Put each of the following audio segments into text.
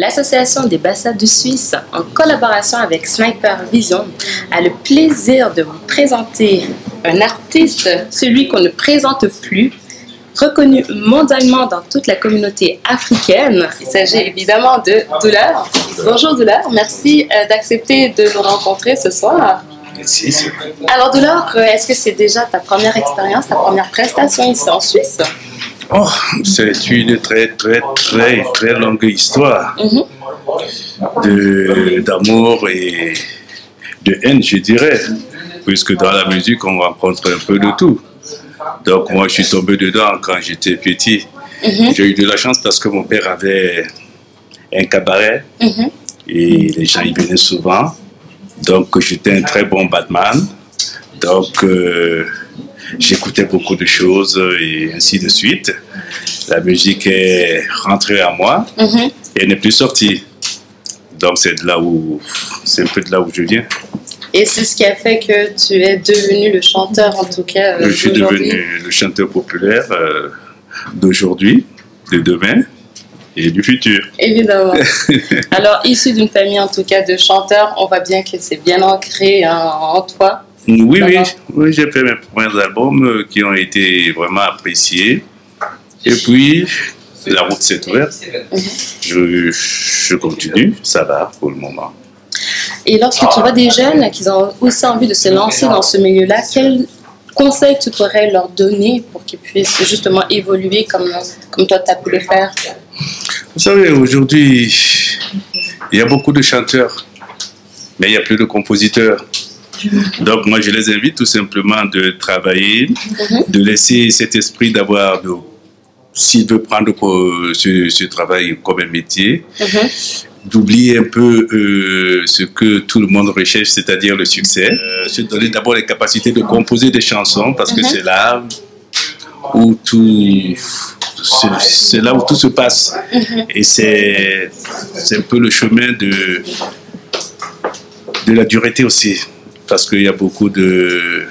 l'Association des bassins de Suisse, en collaboration avec Sniper Vision, a le plaisir de vous présenter un artiste, celui qu'on ne présente plus, reconnu mondialement dans toute la communauté africaine. Il s'agit évidemment de Douleur. Bonjour Douleur, merci d'accepter de nous rencontrer ce soir. Merci. Alors Douleur, est-ce que c'est déjà ta première expérience, ta première prestation ici en Suisse? Oh, c'est une très longue histoire d'amour et de haine, je dirais, puisque dans la musique, on rencontre un peu de tout. Donc moi, je suis tombé dedans quand j'étais petit. J'ai eu de la chance parce que mon père avait un cabaret et les gens y venaient souvent. Donc j'étais un très bon batman. Donc j'écoutais beaucoup de choses et ainsi de suite. La musique est rentrée à moi et n'est plus sortie. Donc c'est un peu de là où je viens. Et c'est ce qui a fait que tu es devenu le chanteur, en tout cas, je suis devenu le chanteur populaire d'aujourd'hui, de demain et du futur. Évidemment. Alors, issu d'une famille, en tout cas, de chanteurs, on voit bien que c'est bien ancré en toi. Oui, j'ai fait mes premiers albums qui ont été vraiment appréciés. Et puis, la route s'est ouverte. Je continue, ça va pour le moment. Et lorsque tu vois des jeunes qui ont aussi envie de se lancer dans ce milieu-là, quel conseil tu pourrais leur donner pour qu'ils puissent justement évoluer comme toi tu as pu le faire? Vous savez, aujourd'hui, il y a beaucoup de chanteurs, mais il n'y a plus de compositeurs. Donc moi, je les invite tout simplement de travailler, de laisser cet esprit d'avoir, s'ils veulent prendre ce travail comme un métier, d'oublier un peu ce que tout le monde recherche, c'est-à-dire le succès. Se donner d'abord les capacités de composer des chansons, parce que c'est là où tout se passe. Et c'est un peu le chemin de la dureté aussi, parce qu'il y a beaucoup de,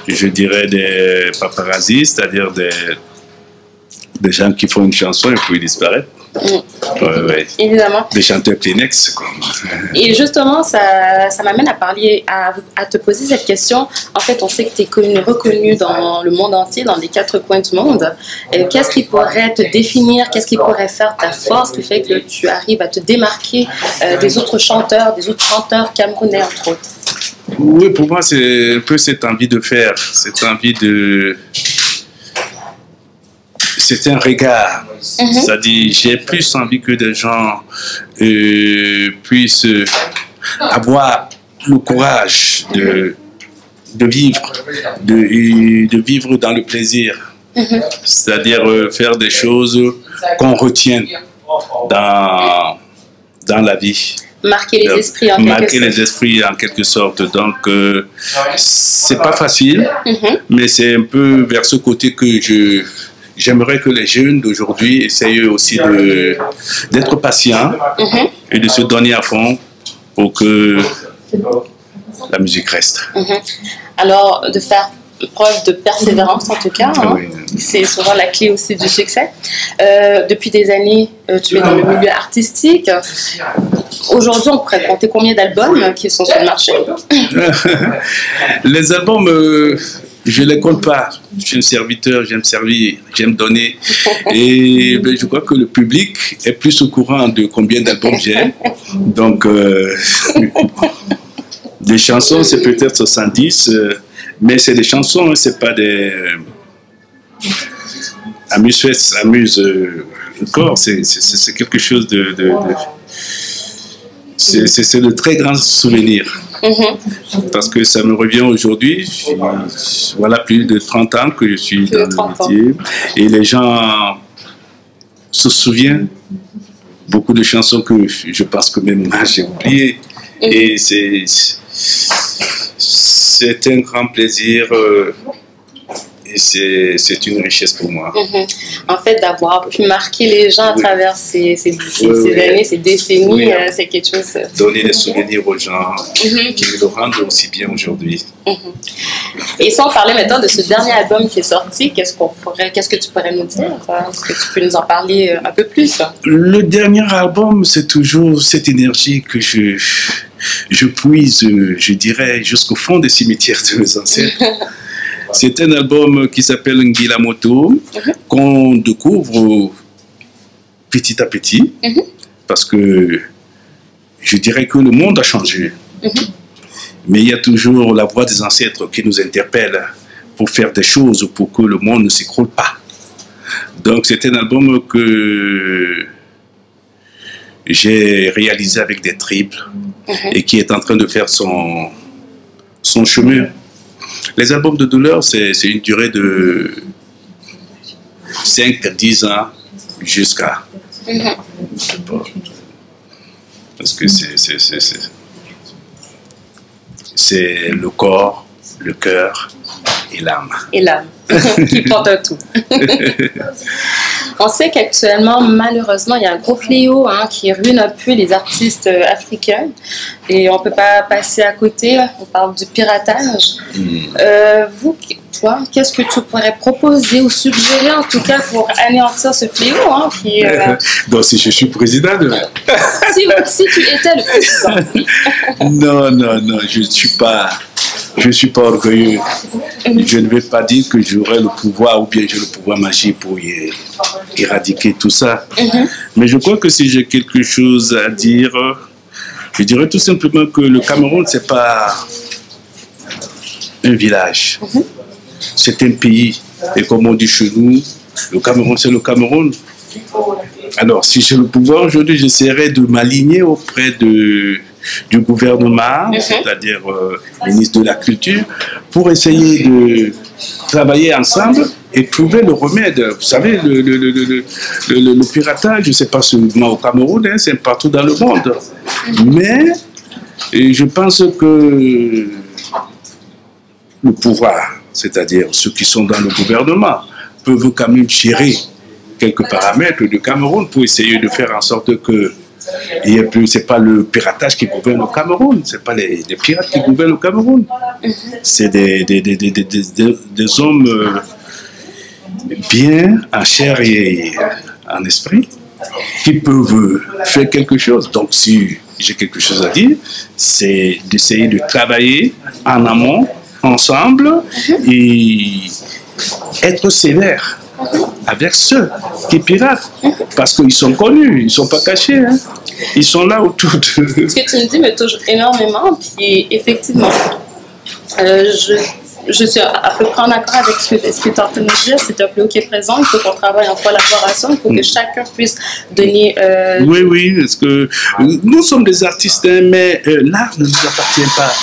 je dirais, des paparazzis, c'est-à-dire des gens qui font une chanson et puis ils disparaissent. Évidemment. Des chanteurs Kleenex. Et justement, ça m'amène à te poser cette question. En fait, on sait que tu es reconnu dans le monde entier, dans les 4 coins du monde. Qu'est-ce qui pourrait te définir? Qu'est-ce qui pourrait faire ta force qui fait que tu arrives à te démarquer des autres chanteurs camerounais, entre autres? Oui, pour moi, c'est un peu cette envie de faire, cette envie de... C'est un regard. C'est-à-dire, j'ai plus envie que des gens puissent avoir le courage de vivre, de vivre dans le plaisir. C'est-à-dire faire des choses qu'on retient dans la vie. Marquer les esprits en quelque sorte. Donc, c'est pas facile, mais c'est un peu vers ce côté que j'aimerais que les jeunes d'aujourd'hui essayent aussi d'être patients et de se donner à fond pour que la musique reste. Alors, de faire preuve de persévérance en tout cas, c'est souvent la clé aussi du succès. Depuis des années, tu es dans le milieu artistique. Aujourd'hui, on pourrait compter combien d'albums qui sont sur le marché? Les albums... je ne les compte pas. Je suis un serviteur, j'aime servir, j'aime donner. Et je crois que le public est plus au courant de combien d'albums j'ai. Donc, des chansons, c'est peut-être 70, mais c'est des chansons, c'est pas des... Amuse le corps, c'est quelque chose c'est de très grands souvenirs. Parce que ça me revient aujourd'hui, voilà plus de 30 ans que je suis dans le métier et les gens se souviennent beaucoup de chansons que je pense que même moi j'ai oubliées et c'est un grand plaisir c'est une richesse pour moi. En fait, d'avoir pu marquer les gens à travers ces années, ces décennies, c'est quelque chose... Donner des souvenirs aux gens qui me le rendent aussi bien aujourd'hui. Et si on parlait maintenant de ce dernier album qui est sorti, qu'est-ce que tu pourrais nous dire? Est-ce que tu peux nous en parler un peu plus? Le dernier album, c'est toujours cette énergie que je puise, je dirais, jusqu'au fond des cimetières de mes ancêtres. C'est un album qui s'appelle Ngila Moto, qu'on découvre petit à petit, parce que je dirais que le monde a changé. Mais il y a toujours la voix des ancêtres qui nous interpelle pour faire des choses pour que le monde ne s'écroule pas. Donc c'est un album que j'ai réalisé avec des triples et qui est en train de faire son chemin. Les albums de douleur, c'est une durée de 5 à 10 ans jusqu'à... Parce que c'est le corps, le cœur et l'âme. Et l'âme, qui porte un tout. On sait qu'actuellement, malheureusement, il y a un gros fléau qui ruine un peu les artistes africains. Et on ne peut pas passer à côté. On parle du piratage. Toi, qu'est-ce que tu pourrais proposer ou suggérer, en tout cas, pour anéantir ce fléau Donc, si je suis président si tu étais le président. Non, je ne suis pas orgueilleux. Je ne vais pas dire que j'aurai le pouvoir ou bien j'ai le pouvoir magique pour éradiquer tout ça. Mais je crois que si j'ai quelque chose à dire, je dirais tout simplement que le Cameroun, ce n'est pas un village. C'est un pays. Et comme on dit chez nous, le Cameroun, c'est le Cameroun. Alors, si j'ai le pouvoir aujourd'hui, j'essaierai de m'aligner auprès du gouvernement, c'est-à-dire le ministre de la Culture, pour essayer de travailler ensemble et trouver le remède. Vous savez, le piratage, je ne sais pas seulement au Cameroun, c'est partout dans le monde. Mais je pense que le pouvoir, c'est-à-dire ceux qui sont dans le gouvernement, peuvent quand même gérer quelques paramètres du Cameroun pour essayer de faire en sorte que c'est pas le piratage qui gouverne le Cameroun, c'est pas les pirates qui gouvernent le Cameroun, c'est des hommes bien en chair et en esprit qui peuvent faire quelque chose. Donc si j'ai quelque chose à dire, c'est d'essayer de travailler en amont, ensemble, et être sévère avec ceux qui piratent, parce qu'ils sont connus, ils ne sont pas cachés, ils sont là autour de... Ce que tu me dis me touche énormément, puis effectivement, je suis à peu près en accord avec ce que tu es en train de me dire. C'est un fléau qui est présent, il faut qu'on travaille en collaboration, il faut que chacun puisse donner... Oui, parce que nous sommes des artistes, mais l'art ne nous appartient pas.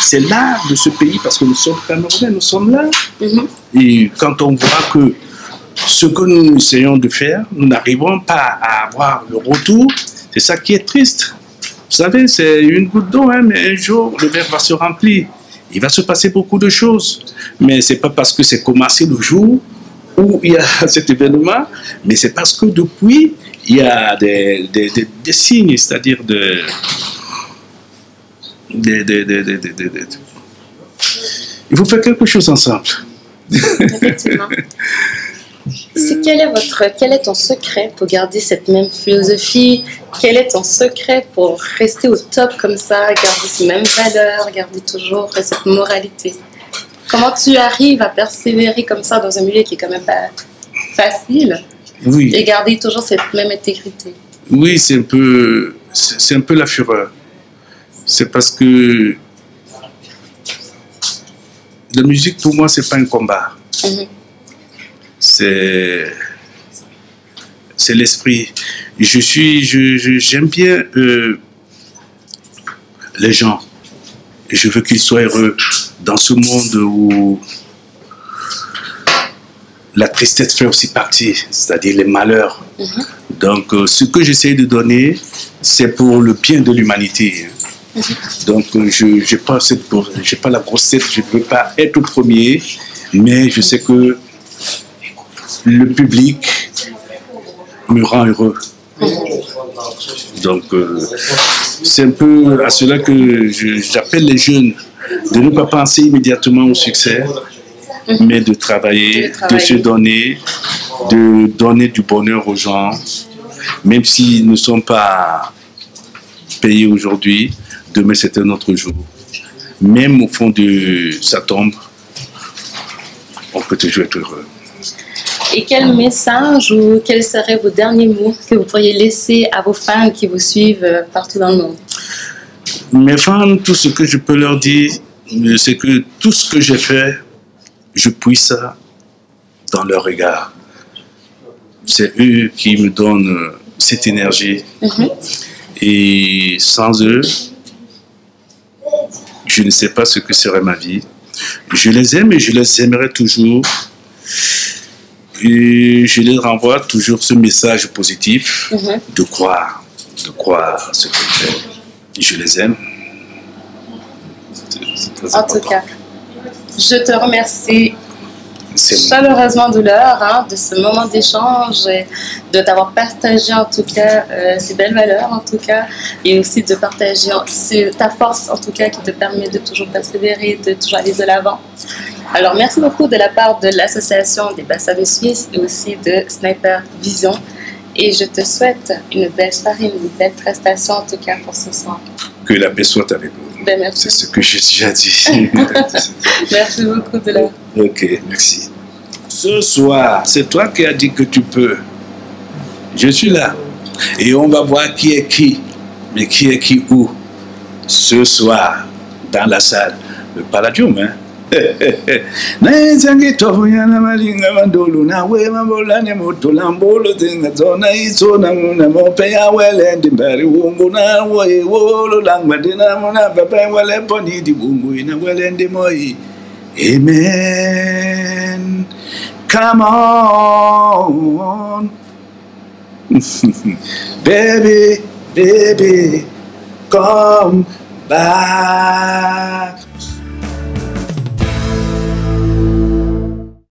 C'est l'art de ce pays, parce que nous sommes Camerounais, nous sommes là. Et quand on voit que ce que nous essayons de faire, nous n'arrivons pas à avoir le retour, c'est ça qui est triste. Vous savez, c'est une goutte d'eau, mais un jour, le verre va se remplir. Il va se passer beaucoup de choses. Mais ce n'est pas parce que c'est commencé le jour où il y a cet événement, mais c'est parce que depuis, il y a des signes, c'est-à-dire il faut faire quelque chose ensemble. Effectivement. Quel est ton secret pour garder cette même philosophie? Quel est ton secret pour rester au top comme ça, garder ces mêmes valeurs, garder toujours cette moralité? Comment tu arrives à persévérer comme ça dans un milieu qui est quand même pas facile, et garder toujours cette même intégrité? Oui, c'est un peu la fureur. C'est parce que la musique, pour moi, c'est pas un combat. C'est l'esprit. J'aime bien les gens. Et je veux qu'ils soient heureux dans ce monde où la tristesse fait aussi partie, c'est-à-dire les malheurs. Donc, ce que j'essaie de donner, c'est pour le bien de l'humanité. Donc, je n'ai pas la grosse tête, je ne veux pas être au premier Mais je sais que le public me rend heureux. Donc, c'est un peu à cela que j'appelle les jeunes de ne pas penser immédiatement au succès, mais de travailler, de se donner, de donner du bonheur aux gens, même s'ils ne sont pas payés aujourd'hui, demain c'est un autre jour. Même au fond de sa tombe, on peut toujours être heureux. Et quel message ou quels seraient vos derniers mots que vous pourriez laisser à vos fans qui vous suivent partout dans le monde? Mes fans, tout ce que je peux leur dire, c'est que tout ce que j'ai fait, je puise ça dans leur regard. C'est eux qui me donnent cette énergie. Et sans eux, je ne sais pas ce que serait ma vie. Je les aime et je les aimerai toujours. Et je les renvoie toujours ce message positif de croire ce que je fais. Je les aime. C'est très important. En tout cas, je te remercie chaleureusement de l'heure, de ce moment d'échange, et de t'avoir partagé en tout cas ces belles valeurs en tout cas, et aussi de partager ta force en tout cas qui te permet de toujours persévérer, de toujours aller de l'avant. Alors merci beaucoup de la part de l'association des Bassins de Suisse et aussi de Sniper Vision, et je te souhaite une belle soirée, une belle prestation en tout cas pour ce soir. Que la paix soit avec vous. Ben, merci. C'est ce que j'ai déjà dit. Merci beaucoup de l'heure. Ok, merci. Ce soir, c'est toi qui as dit que tu peux. Je suis là. Et on va voir qui est qui. Mais qui est qui où? Ce soir, dans la salle. Le Palladium, hein? Amen. Come on. Baby, baby, come back.